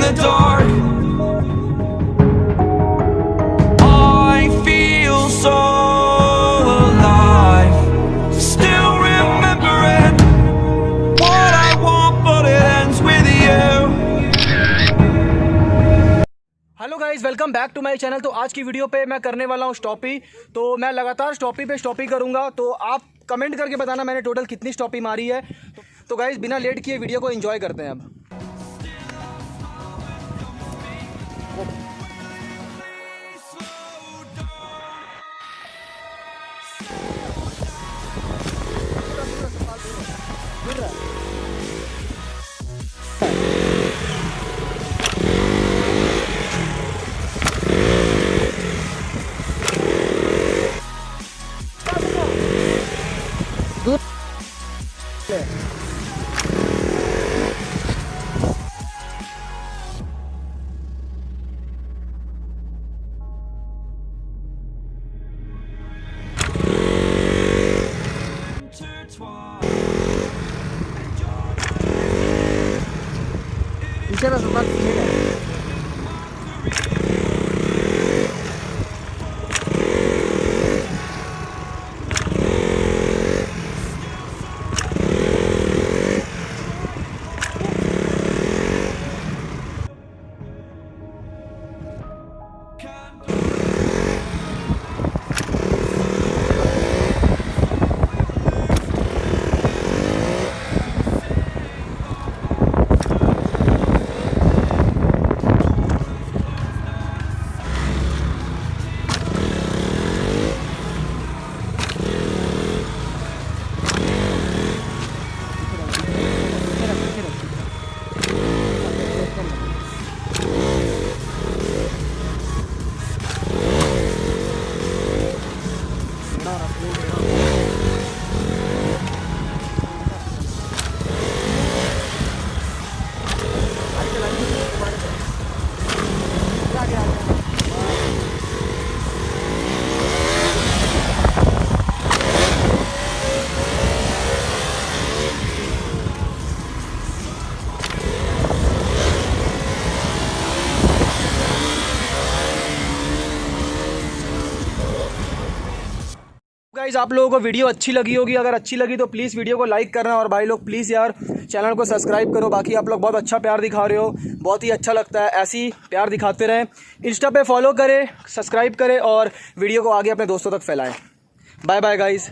the dark. I feel so alive, still remembering what I want, but it ends with you. Hello guys, welcome back to my channel. तो आज की video पे मैं करने वाला हूँ स्टॉपी। तो मैं लगातार स्टॉपी पे स्टॉपी करूँगा, तो आप कमेंट करके बताना मैंने टोटल कितनी स्टॉपी मारी है। तो गाइस बिना लेट किए वीडियो को एंजॉय करते हैं अब। पीछे बस गाइस, आप लोगों को वीडियो अच्छी लगी होगी। अगर अच्छी लगी तो प्लीज़ वीडियो को लाइक करना, और भाई लोग प्लीज़ यार चैनल को सब्सक्राइब करो। बाकी आप लोग बहुत अच्छा प्यार दिखा रहे हो, बहुत ही अच्छा लगता है। ऐसे ही प्यार दिखाते रहें। इंस्टा पे फॉलो करें, सब्सक्राइब करें और वीडियो को आगे अपने दोस्तों तक फैलाएं। Bye bye guys.